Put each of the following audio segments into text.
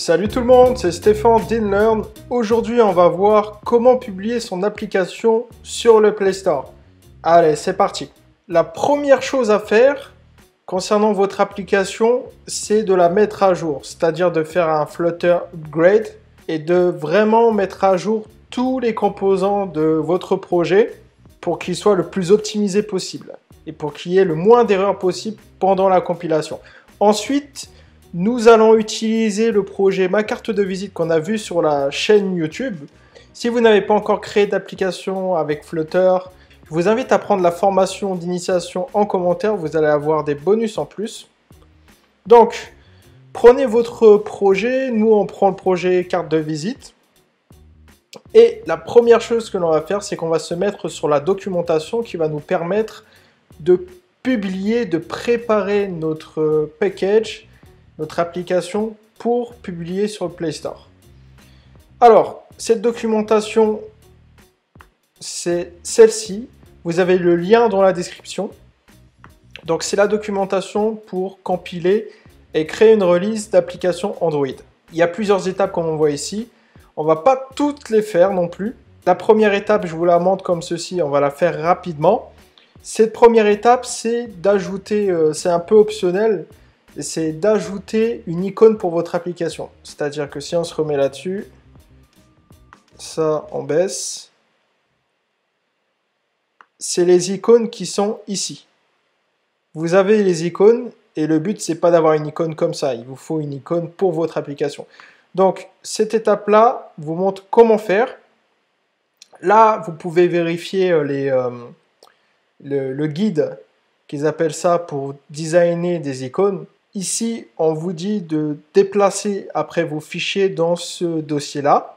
Salut tout le monde, c'est Stéphane d'InLearn. Aujourd'hui, on va voir comment publier son application sur le Play Store. Allez, c'est parti. La première chose à faire concernant votre application, c'est de la mettre à jour, c'est-à-dire de faire un Flutter upgrade et de vraiment mettre à jour tous les composants de votre projet pour qu'il soit le plus optimisé possible et pour qu'il y ait le moins d'erreurs possible pendant la compilation. Ensuite, nous allons utiliser le projet Ma Carte de Visite qu'on a vu sur la chaîne YouTube. Si vous n'avez pas encore créé d'application avec Flutter, je vous invite à prendre la formation d'initiation en commentaire. Vous allez avoir des bonus en plus. Donc, prenez votre projet. Nous, on prend le projet Carte de Visite. Et la première chose que l'on va faire, c'est qu'on va se mettre sur la documentation qui va nous permettre de publier, de préparer notre package, notre application pour publier sur le Play Store. Alors, cette documentation, c'est celle-ci. Vous avez le lien dans la description. Donc, c'est la documentation pour compiler et créer une release d'application Android. Il y a plusieurs étapes comme on voit ici. On ne va pas toutes les faire non plus. La première étape, je vous la montre comme ceci. On va la faire rapidement. Cette première étape, c'est d'ajouter, c'est un peu optionnel, c'est d'ajouter une icône pour votre application. C'est-à-dire que si on se remet là-dessus, ça on baisse, c'est les icônes qui sont ici. Vous avez les icônes et le but c'est pas d'avoir une icône comme ça, il vous faut une icône pour votre application. Donc cette étape-là vous montre comment faire. Là vous pouvez vérifier le guide qu'ils appellent ça pour designer des icônes. Ici, on vous dit de déplacer après vos fichiers dans ce dossier-là.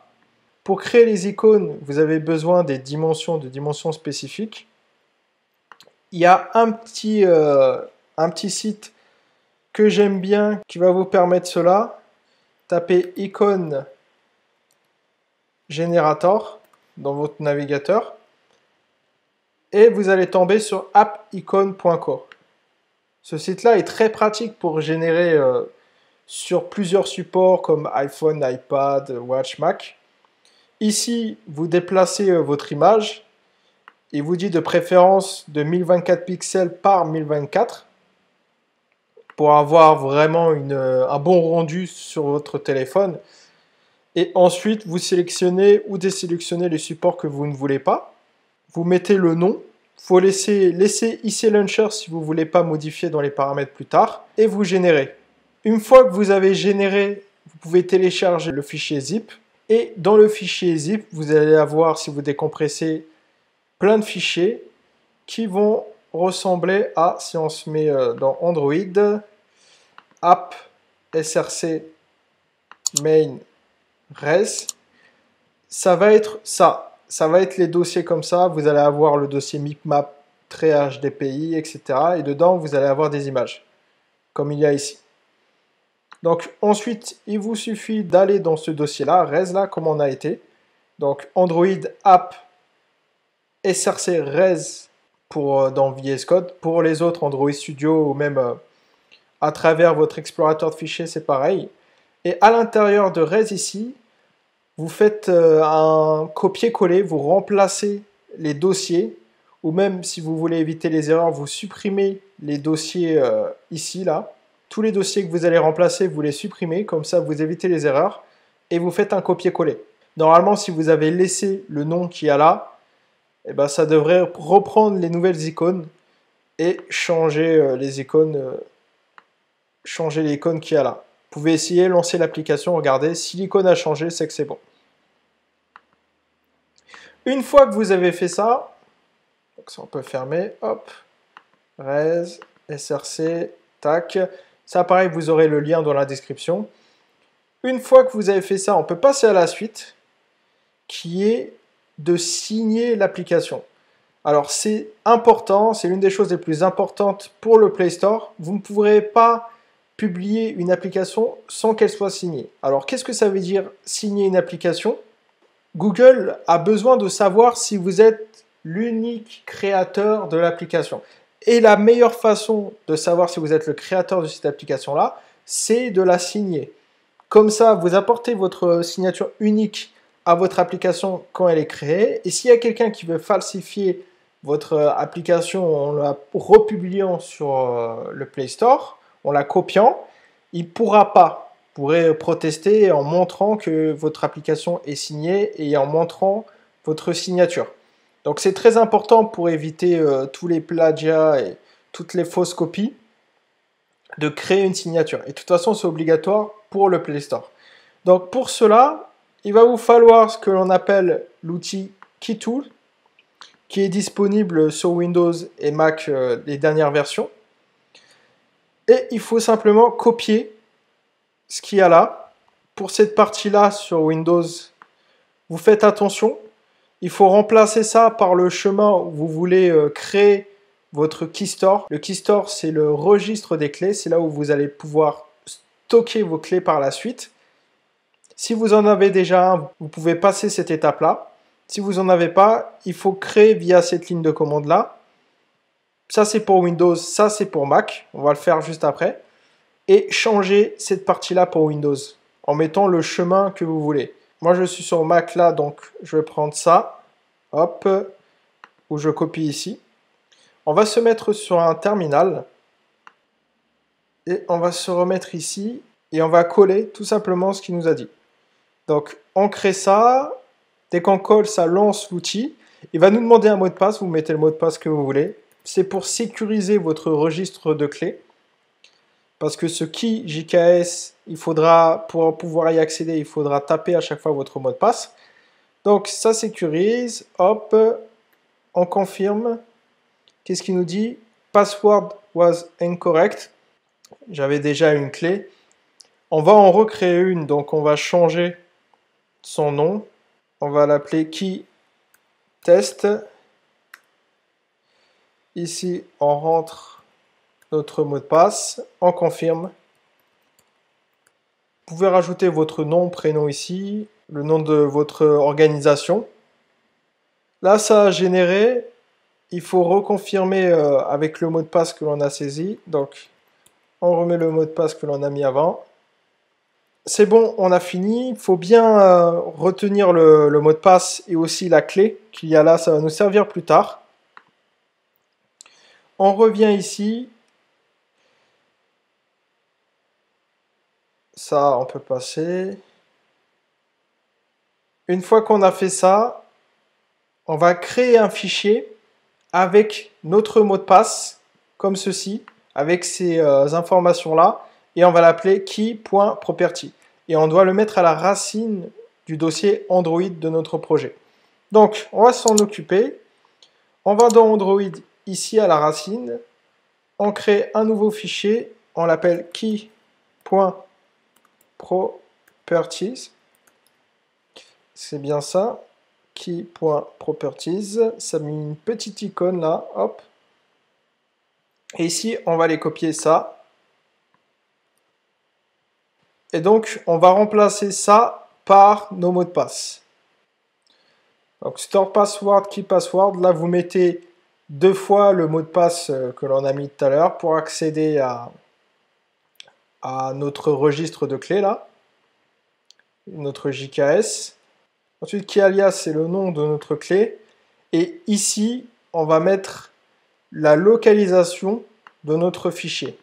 Pour créer les icônes, vous avez besoin des dimensions, de dimensions spécifiques. Il y a un petit site que j'aime bien qui va vous permettre cela. Tapez icône generator dans votre navigateur et vous allez tomber sur appicon.co. Ce site-là est très pratique pour générer sur plusieurs supports comme iPhone, iPad, Watch, Mac. Ici, vous déplacez votre image. Il vous dit de préférence de 1024 pixels par 1024 pour avoir vraiment un bon rendu sur votre téléphone. Et ensuite, vous sélectionnez ou désélectionnez les supports que vous ne voulez pas. Vous mettez le nom. Il faut laisser IC Launcher si vous ne voulez pas modifier dans les paramètres plus tard. Et vous générez. Une fois que vous avez généré, vous pouvez télécharger le fichier zip. Et dans le fichier zip, vous allez avoir, si vous décompressez, plein de fichiers qui vont ressembler à, si on se met dans Android, app, src, main, res. Ça va être ça. Ça va être les dossiers comme ça, vous allez avoir le dossier mipmap, triage DPI, etc. Et dedans, vous allez avoir des images, comme il y a ici. Donc ensuite, il vous suffit d'aller dans ce dossier-là, res là, comme on a été. Donc Android App, src res dans VS Code. Pour les autres, Android Studio ou même à travers votre explorateur de fichiers, c'est pareil. Et à l'intérieur de res ici, vous faites un copier-coller, vous remplacez les dossiers, ou même si vous voulez éviter les erreurs, vous supprimez les dossiers ici, là. Tous les dossiers que vous allez remplacer, vous les supprimez, comme ça vous évitez les erreurs, et vous faites un copier-coller. Normalement, si vous avez laissé le nom qu'il y a là, eh ben, ça devrait reprendre les nouvelles icônes et changer les icônes, changer l'icône qu'il y a là. Vous pouvez essayer, lancer l'application, regardez, si l'icône a changé, c'est que c'est bon. Une fois que vous avez fait ça, donc ça on peut fermer, hop, res, src, tac, ça pareil, vous aurez le lien dans la description. Une fois que vous avez fait ça, on peut passer à la suite, qui est de signer l'application. Alors c'est important, c'est l'une des choses les plus importantes pour le Play Store. Vous ne pourrez pas publier une application sans qu'elle soit signée. Alors, qu'est-ce que ça veut dire signer une application? Google a besoin de savoir si vous êtes l'unique créateur de l'application. Et la meilleure façon de savoir si vous êtes le créateur de cette application-là, c'est de la signer. Comme ça, vous apportez votre signature unique à votre application quand elle est créée. Et s'il y a quelqu'un qui veut falsifier votre application en la republiant sur le Play Store, en la copiant, il ne pourra pas. Vous pourrez protester en montrant que votre application est signée et en montrant votre signature. Donc c'est très important pour éviter tous les plagiats et toutes les fausses copies de créer une signature. Et de toute façon, c'est obligatoire pour le Play Store. Donc pour cela, il va vous falloir ce que l'on appelle l'outil KeyTool, qui est disponible sur Windows et Mac, les dernières versions. Et il faut simplement copier ce qu'il y a là. Pour cette partie-là sur Windows, vous faites attention. Il faut remplacer ça par le chemin où vous voulez créer votre Key Store. Le Key Store, c'est le registre des clés. C'est là où vous allez pouvoir stocker vos clés par la suite. Si vous en avez déjà un, vous pouvez passer cette étape-là. Si vous n'en avez pas, il faut créer via cette ligne de commande-là. Ça, c'est pour Windows, ça, c'est pour Mac. On va le faire juste après. Et changer cette partie-là pour Windows en mettant le chemin que vous voulez. Moi, je suis sur Mac là, donc je vais prendre ça. Hop, où je copie ici. On va se mettre sur un terminal. Et on va se remettre ici. Et on va coller tout simplement ce qu'il nous a dit. Donc, on crée ça. Dès qu'on colle, ça lance l'outil. Il va nous demander un mot de passe. Vous mettez le mot de passe que vous voulez. C'est pour sécuriser votre registre de clés. Parce que ce key JKS, il faudra, pour pouvoir y accéder, il faudra taper à chaque fois votre mot de passe. Donc, ça sécurise. Hop, on confirme. Qu'est-ce qu'il nous dit? Password was incorrect. J'avais déjà une clé. On va en recréer une, donc on va changer son nom. On va l'appeler key test. Ici, on rentre notre mot de passe. On confirme. Vous pouvez rajouter votre nom, prénom ici, le nom de votre organisation. Là, ça a généré. Il faut reconfirmer avec le mot de passe que l'on a saisi. Donc, on remet le mot de passe que l'on a mis avant. C'est bon, on a fini. Il faut bien retenir le mot de passe et aussi la clé qu'il y a là. Ça va nous servir plus tard. On revient ici. Ça, on peut passer. Une fois qu'on a fait ça, on va créer un fichier avec notre mot de passe, comme ceci, avec ces informations-là, et on va l'appeler key.property. Et on doit le mettre à la racine du dossier Android de notre projet. Donc, on va s'en occuper. On va dans Android, ici à la racine. On crée un nouveau fichier. On l'appelle key.properties. C'est bien ça. Key.properties. Ça met une petite icône là. Hop. Et ici, on va les copier ça. Et donc, on va remplacer ça par nos mots de passe. Donc, store password, key password. Là, vous mettez 2 fois le mot de passe que l'on a mis tout à l'heure pour accéder à notre registre de clés là. Notre JKS. Ensuite, key alias, c'est le nom de notre clé. Et ici, on va mettre la localisation de notre fichier.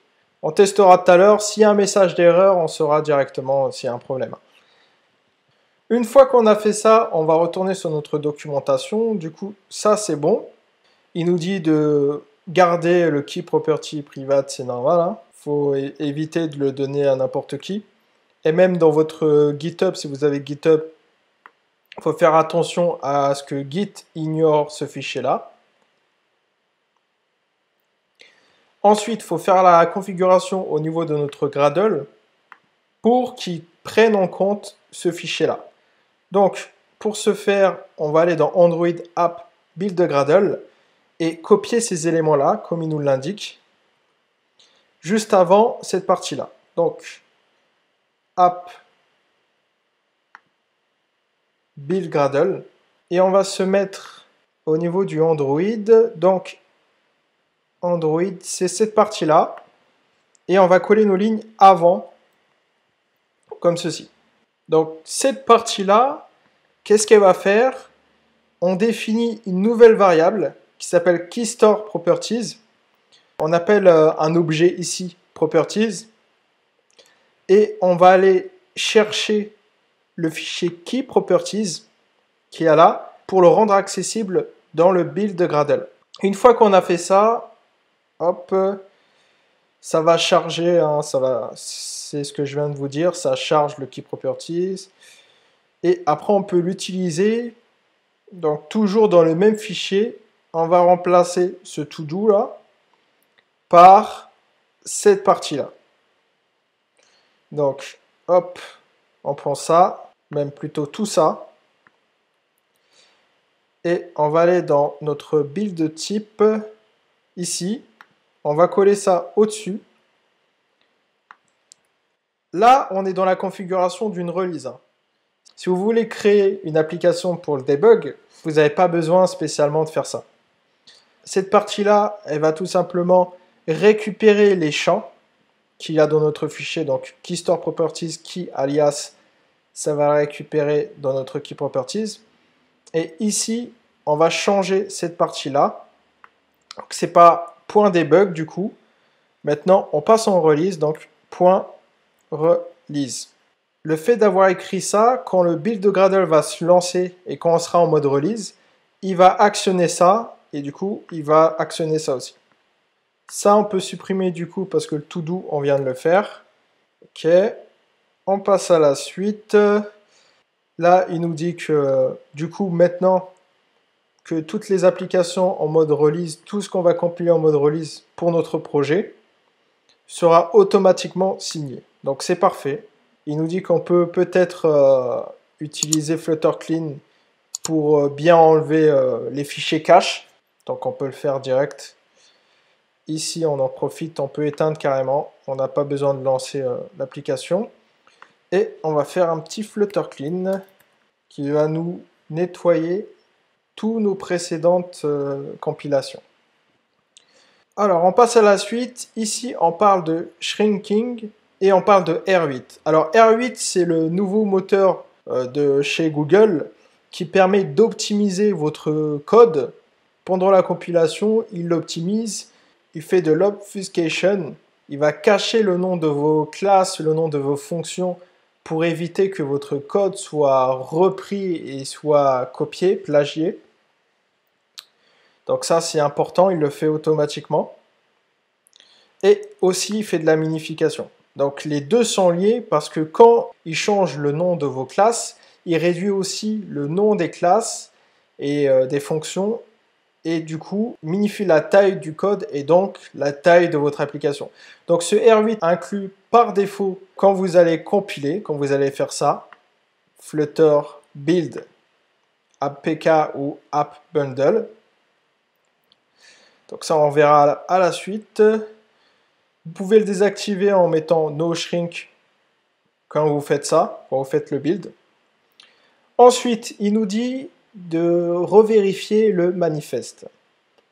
On testera tout à l'heure. S'il y a un message d'erreur, on saura directement s'il y a un problème. Une fois qu'on a fait ça, on va retourner sur notre documentation. Du coup, ça, c'est bon. Il nous dit de garder le key property private, c'est normal. Il faut éviter de le donner à n'importe qui. Et même dans votre GitHub, si vous avez GitHub, il faut faire attention à ce que Git ignore ce fichier-là. Ensuite, il faut faire la configuration au niveau de notre Gradle pour qu'il prenne en compte ce fichier-là. Donc, pour ce faire, on va aller dans Android App Build Gradle et copier ces éléments-là, comme il nous l'indique, juste avant cette partie-là. Donc, App Build Gradle, et on va se mettre au niveau du Android. Donc, Android, c'est cette partie-là, et on va coller nos lignes avant comme ceci. Donc cette partie-là, qu'est-ce qu'elle va faire? On définit une nouvelle variable qui s'appelle KeyStoreProperties. On appelle un objet ici Properties. Et on va aller chercher le fichier KeyProperties qui est là pour le rendre accessible dans le build de Gradle. Une fois qu'on a fait ça, hop, ça va charger, hein, c'est ce que je viens de vous dire, ça charge le KeyProperties. Et après, on peut l'utiliser, donc toujours dans le même fichier. On va remplacer ce to-do là par cette partie-là. Donc, hop, on prend ça, même plutôt tout ça. Et on va aller dans notre build type, ici. On va coller ça au-dessus. Là, on est dans la configuration d'une release. Si vous voulez créer une application pour le debug, vous n'avez pas besoin spécialement de faire ça. Cette partie-là, elle va tout simplement récupérer les champs qu'il y a dans notre fichier, donc KeyStoreProperties, key alias, ça va récupérer dans notre KeyProperties. Et ici, on va changer cette partie-là. Ce n'est pas .debug du coup. Maintenant, on passe en release, donc .release. Le fait d'avoir écrit ça, quand le build de Gradle va se lancer et quand on sera en mode release, il va actionner ça et du coup, il va actionner ça aussi. Ça, on peut supprimer du coup parce que le to-do, on vient de le faire. Ok, on passe à la suite. Là, il nous dit que du coup, maintenant que toutes les applications en mode release, tout ce qu'on va compiler en mode release pour notre projet, sera automatiquement signé. Donc c'est parfait. Il nous dit qu'on peut peut-être utiliser Flutter Clean pour bien enlever les fichiers cache. Donc on peut le faire direct. Ici, on en profite, on peut éteindre carrément. On n'a pas besoin de lancer l'application. Et on va faire un petit Flutter Clean qui va nous nettoyer tous nos précédentes compilations. Alors, on passe à la suite. Ici, on parle de shrinking et on parle de R8. Alors, R8, c'est le nouveau moteur de chez Google qui permet d'optimiser votre code. Pendant la compilation, il l'optimise, il fait de l'obfuscation, il va cacher le nom de vos classes, le nom de vos fonctions pour éviter que votre code soit repris et soit copié, plagié. Donc ça, c'est important, il le fait automatiquement. Et aussi, il fait de la minification. Donc les deux sont liés parce que quand il change le nom de vos classes, il réduit aussi le nom des classes et des fonctions et du coup minifie la taille du code et donc la taille de votre application. Donc ce R8 inclut par défaut quand vous allez compiler, quand vous allez faire ça, Flutter build AppPK ou app bundle. Donc ça on verra à la suite. Vous pouvez le désactiver en mettant no shrink quand vous faites ça, quand vous faites le build. Ensuite, il nous dit de revérifier le manifeste.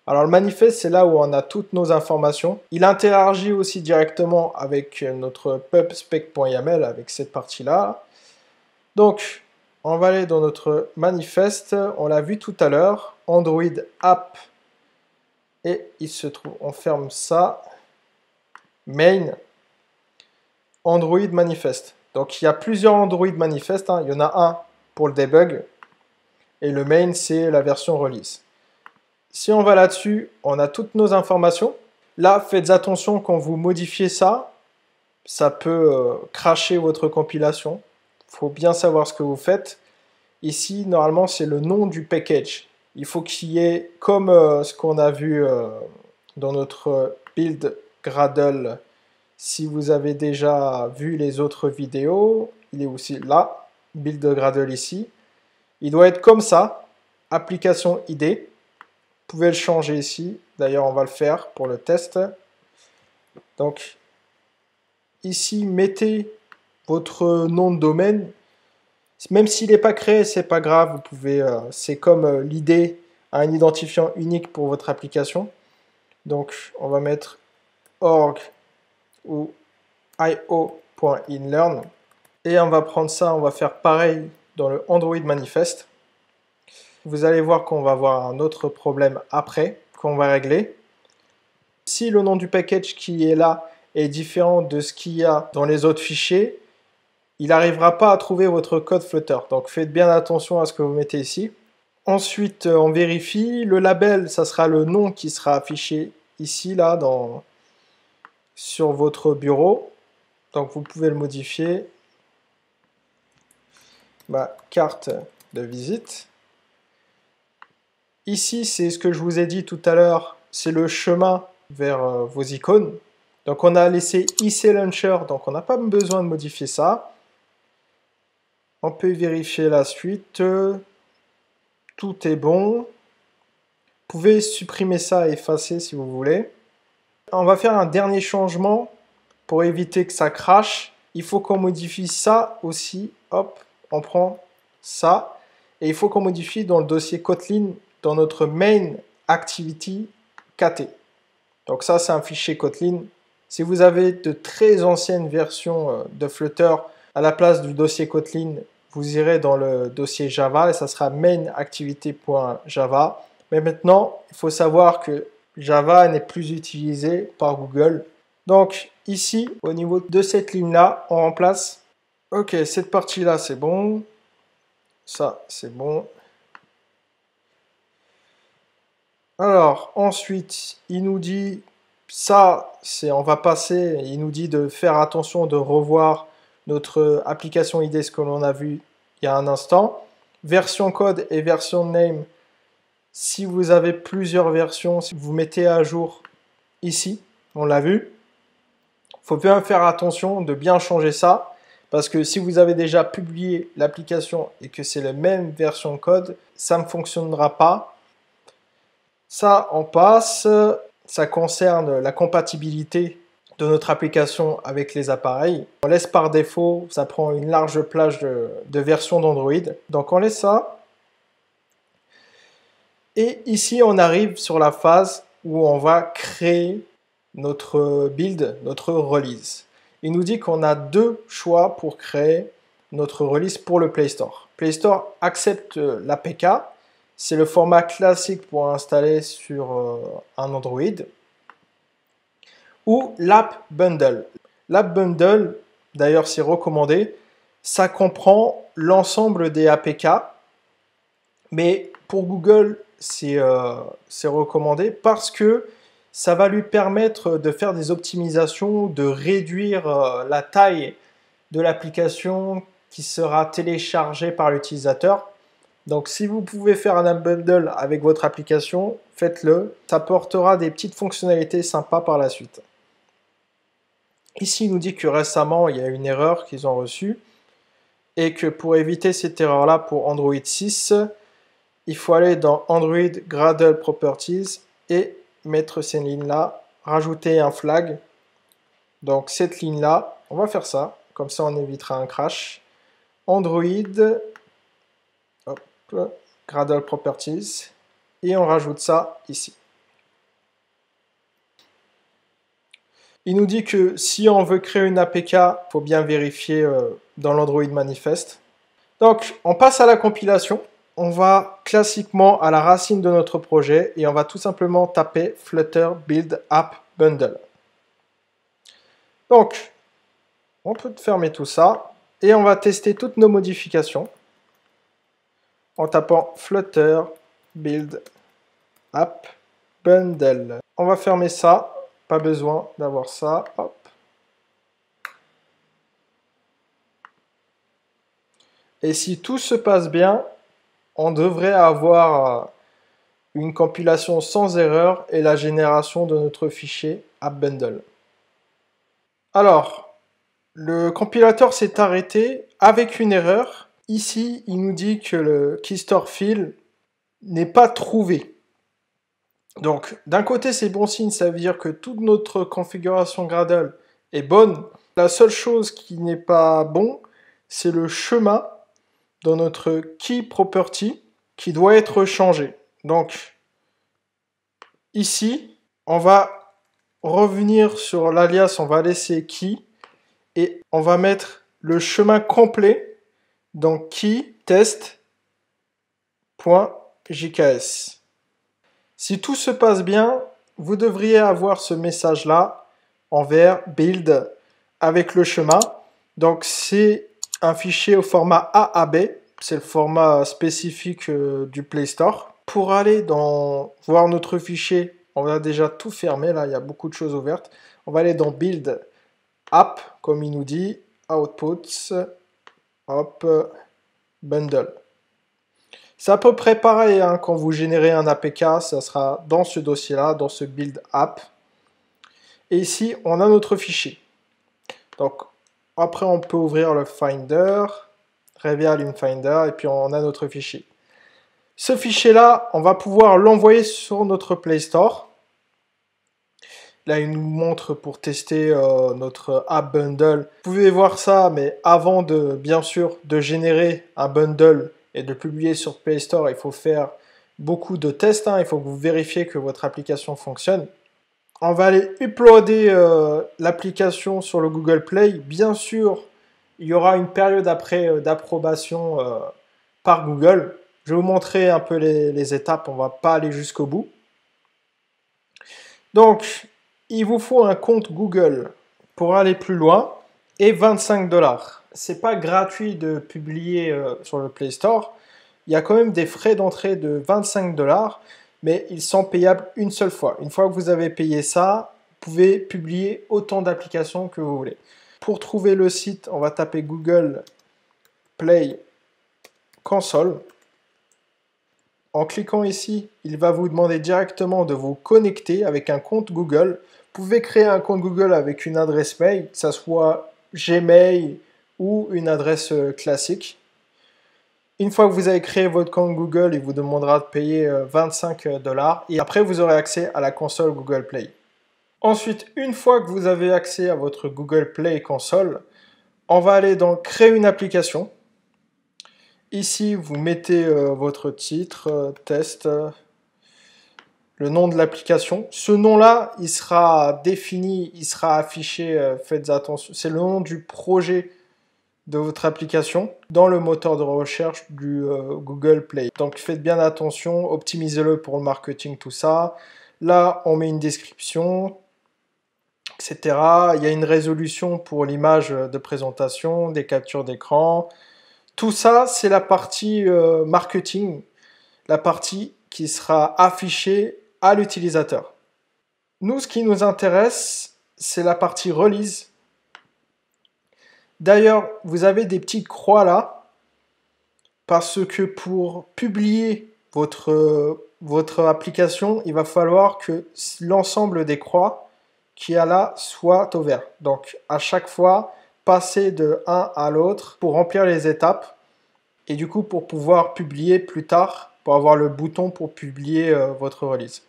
Alors le manifeste, c'est là où on a toutes nos informations. Il interagit aussi directement avec notre pubspec.yaml, avec cette partie-là. Donc, on va aller dans notre manifeste. On l'a vu tout à l'heure, Android App. Et il se trouve, on ferme ça. Main, Android Manifest. Donc il y a plusieurs Android Manifest. Il y en a un pour le debug. Et le main, c'est la version release. Si on va là-dessus, on a toutes nos informations. Là, faites attention quand vous modifiez ça. Ça peut crasher votre compilation. Il faut bien savoir ce que vous faites. Ici, normalement, c'est le nom du package. Il faut qu'il y ait, comme ce qu'on a vu dans notre build Gradle, si vous avez déjà vu les autres vidéos, il est aussi là, build Gradle ici. Il doit être comme ça, application ID. Vous pouvez le changer ici. D'ailleurs, on va le faire pour le test. Donc, ici, mettez votre nom de domaine. Même s'il n'est pas créé, c'est pas grave. Vous pouvez, c'est comme l'ID a un identifiant unique pour votre application. Donc, on va mettre org ou io.inlearn. Et on va prendre ça, on va faire pareil dans le Android Manifest. Vous allez voir qu'on va avoir un autre problème après, qu'on va régler. Si le nom du package qui est là est différent de ce qu'il y a dans les autres fichiers, il n'arrivera pas à trouver votre code Flutter. Donc faites bien attention à ce que vous mettez ici. Ensuite, on vérifie. Le label, ça sera le nom qui sera affiché ici, là, sur votre bureau. Donc vous pouvez le modifier. Carte de visite. Ici, c'est ce que je vous ai dit tout à l'heure, c'est le chemin vers vos icônes. Donc on a laissé IC Launcher, donc on n'a pas besoin de modifier ça. On peut vérifier la suite. Tout est bon. Vous pouvez supprimer ça et effacer si vous voulez. On va faire un dernier changement pour éviter que ça crache. Il faut qu'on modifie ça aussi. Hop, on prend ça. Et il faut qu'on modifie dans le dossier Kotlin, dans notre main activity KT. Donc ça, c'est un fichier Kotlin. Si vous avez de très anciennes versions de Flutter, à la place du dossier Kotlin, vous irez dans le dossier Java et ça sera mainActivity.java. Mais maintenant, il faut savoir que Java n'est plus utilisé par Google. Donc ici, au niveau de cette ligne-là, on remplace. Ok, cette partie-là, c'est bon. Ça, c'est bon. Alors, ensuite, il nous dit, ça, on va passer, il nous dit de faire attention de revoir notre application ID, ce que l'on a vu il y a un instant. Version code et version name, si vous avez plusieurs versions, si vous mettez à jour ici, on l'a vu. Il faut bien faire attention de bien changer ça, parce que si vous avez déjà publié l'application et que c'est la même version code, ça ne fonctionnera pas. Ça, on passe. Ça concerne la compatibilité de notre application avec les appareils. On laisse par défaut, ça prend une large plage de versions d'Android. Donc on laisse ça. Et ici, on arrive sur la phase où on va créer notre build, notre release. Il nous dit qu'on a deux choix pour créer notre release pour le Play Store. Play Store accepte l'APK. C'est le format classique pour installer sur un Android. Ou l'App Bundle. L'App Bundle, d'ailleurs c'est recommandé, ça comprend l'ensemble des APK, mais pour Google c'est recommandé parce que ça va lui permettre de faire des optimisations, de réduire la taille de l'application qui sera téléchargée par l'utilisateur. Donc si vous pouvez faire un app bundle avec votre application, faites-le. Ça apportera des petites fonctionnalités sympas par la suite. Ici, il nous dit que récemment, il y a une erreur qu'ils ont reçue et que pour éviter cette erreur-là pour Android 6, il faut aller dans Android Gradle Properties et mettre ces lignes-là, rajouter un flag. Donc cette ligne-là, on va faire ça, comme ça on évitera un crash. Android Gradle Properties et on rajoute ça ici. Il nous dit que si on veut créer une APK, il faut bien vérifier dans l'Android Manifest. Donc, on passe à la compilation. On va classiquement à la racine de notre projet et on va tout simplement taper Flutter Build App Bundle. Donc, on peut fermer tout ça et on va tester toutes nos modifications en tapant Flutter Build App Bundle. On va fermer ça. Pas besoin d'avoir ça. Hop. Et si tout se passe bien, on devrait avoir une compilation sans erreur et la génération de notre fichier AppBundle. Alors, le compilateur s'est arrêté avec une erreur. Ici, il nous dit que le KeyStoreFill n'est pas trouvé. Donc, d'un côté, c'est bon signe, ça veut dire que toute notre configuration Gradle est bonne. La seule chose qui n'est pas bon, c'est le chemin dans notre key property qui doit être changé. Donc, ici, on va revenir sur l'alias, on va laisser key et on va mettre le chemin complet dans key test.jks. Si tout se passe bien, vous devriez avoir ce message-là en vert, build, avec le chemin. Donc c'est un fichier au format AAB, c'est le format spécifique du Play Store. Pour aller voir notre fichier, on va déjà tout fermer, là il y a beaucoup de choses ouvertes. On va aller dans build, app, comme il nous dit, outputs, hop, bundle. C'est à peu près pareil hein, quand vous générez un APK, ça sera dans ce dossier-là, dans ce build app. Et ici, on a notre fichier. Donc, après, on peut ouvrir le Finder, Reveal in Finder, et puis on a notre fichier. Ce fichier-là, on va pouvoir l'envoyer sur notre Play Store. Là, il nous montre pour tester notre app bundle. Vous pouvez voir ça, mais avant de, bien sûr, de générer un bundle et de le publier sur Play Store, il faut faire beaucoup de tests. Hein. Il faut que vous vérifiez que votre application fonctionne. On va aller uploader l'application sur le Google Play. Bien sûr, il y aura une période après d'approbation par Google. Je vais vous montrer un peu les étapes. On ne va pas aller jusqu'au bout. Donc, il vous faut un compte Google pour aller plus loin et 25 $. C'est pas gratuit de publier sur le Play Store. Il y a quand même des frais d'entrée de 25 $, mais ils sont payables une seule fois. Une fois que vous avez payé ça, vous pouvez publier autant d'applications que vous voulez. Pour trouver le site, on va taper Google Play Console. En cliquant ici, il va vous demander directement de vous connecter avec un compte Google. Vous pouvez créer un compte Google avec une adresse mail, que ce soit Gmail ou une adresse classique. Une fois que vous avez créé votre compte Google, il vous demandera de payer 25 $ et après vous aurez accès à la console Google Play. Ensuite, une fois que vous avez accès à votre Google Play console, on va aller dans Créer une application. Ici, vous mettez votre titre, test, le nom de l'application. Ce nom-là, il sera défini, il sera affiché, faites attention, c'est le nom du projet de votre application dans le moteur de recherche du Google Play. Donc faites bien attention, optimisez-le pour le marketing, tout ça. Là, on met une description, etc. Il y a une résolution pour l'image de présentation, des captures d'écran. Tout ça, c'est la partie marketing, la partie qui sera affichée à l'utilisateur. Nous, ce qui nous intéresse, c'est la partie release. D'ailleurs, vous avez des petites croix là, parce que pour publier votre application, il va falloir que l'ensemble des croix qu'il y a là soit au vert. Donc, à chaque fois, passer de un à l'autre pour remplir les étapes et du coup pour pouvoir publier plus tard, pour avoir le bouton pour publier votre release.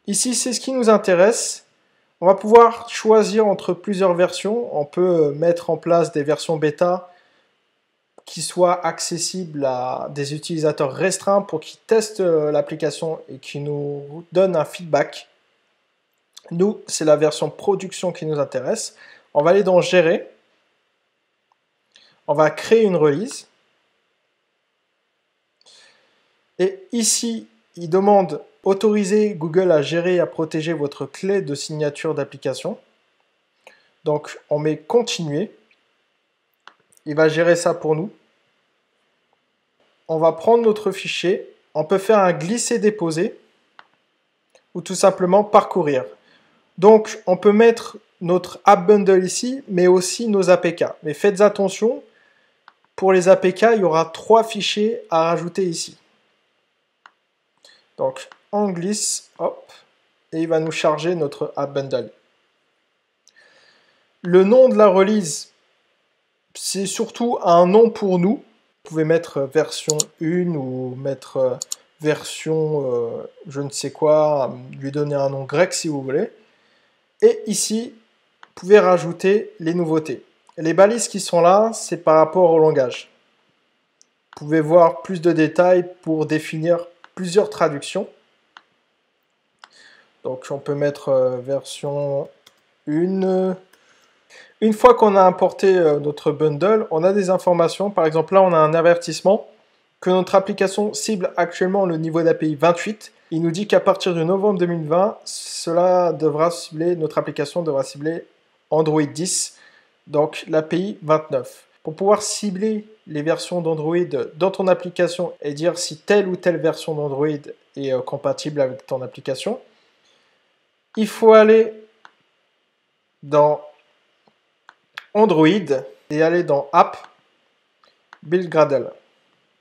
Ici, c'est ce qui nous intéresse. On va pouvoir choisir entre plusieurs versions. On peut mettre en place des versions bêta qui soient accessibles à des utilisateurs restreints pour qu'ils testent l'application et qui nous donnent un feedback. Nous, c'est la version production qui nous intéresse. On va aller dans Gérer. On va créer une release. Et ici, il demande autoriser Google à gérer et à protéger votre clé de signature d'application. Donc, on met continuer. Il va gérer ça pour nous. On va prendre notre fichier. On peut faire un glisser-déposer ou tout simplement parcourir. Donc, on peut mettre notre app bundle ici, mais aussi nos APK. Mais faites attention, pour les APK, il y aura 3 fichiers à rajouter ici. Donc, on glisse, hop, et il va nous charger notre app bundle. Le nom de la release, c'est surtout un nom pour nous. Vous pouvez mettre version 1 ou mettre version je ne sais quoi, lui donner un nom grec si vous voulez. Et ici, vous pouvez rajouter les nouveautés. Les balises qui sont là, c'est par rapport au langage. Vous pouvez voir plus de détails pour définir plusieurs traductions. Donc on peut mettre version 1. Une fois qu'on a importé notre bundle, on a des informations. Par exemple, là, on a un avertissement que notre application cible actuellement le niveau d'API 28. Il nous dit qu'à partir de novembre 2020, notre application devra cibler Android 10, donc l'API 29. Pour pouvoir cibler les versions d'Android dans ton application et dire si telle ou telle version d'Android est compatible avec ton application, il faut aller dans Android et aller dans App, Build Gradle.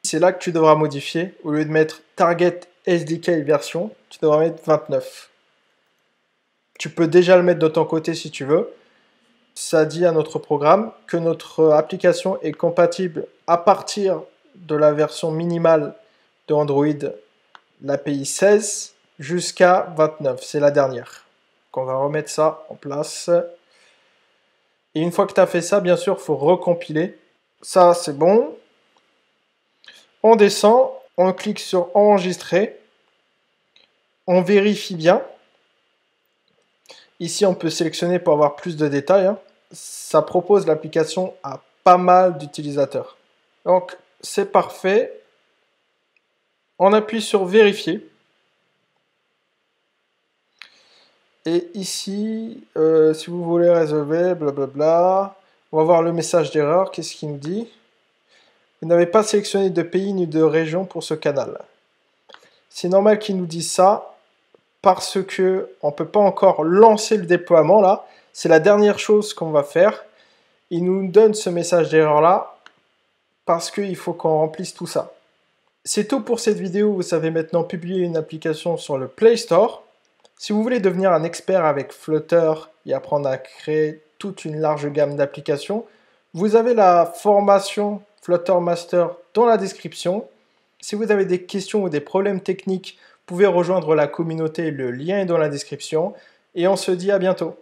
C'est là que tu devras modifier. Au lieu de mettre Target SDK version, tu devras mettre 29. Tu peux déjà le mettre de ton côté si tu veux. Ça dit à notre programme que notre application est compatible à partir de la version minimale de Android, l'API 16, jusqu'à 29. C'est la dernière. Donc on va remettre ça en place. Et une fois que tu as fait ça, bien sûr, il faut recompiler. Ça, c'est bon. On descend, on clique sur enregistrer. On vérifie bien. Ici, on peut sélectionner pour avoir plus de détails. Ça propose l'application à pas mal d'utilisateurs. Donc, c'est parfait. On appuie sur vérifier. Et ici, si vous voulez résolver, blablabla, on va voir le message d'erreur. Qu'est-ce qu'il nous dit? Vous n'avez pas sélectionné de pays ni de région pour ce canal. C'est normal qu'il nous dise ça parce que on ne peut pas encore lancer le déploiement là. C'est la dernière chose qu'on va faire. Il nous donne ce message d'erreur là parce qu'il faut qu'on remplisse tout ça. C'est tout pour cette vidéo. Vous savez maintenant publier une application sur le Play Store. Si vous voulez devenir un expert avec Flutter et apprendre à créer toute une large gamme d'applications, vous avez la formation Flutter Master dans la description. Si vous avez des questions ou des problèmes techniques, vous pouvez rejoindre la communauté, le lien est dans la description. Et on se dit à bientôt.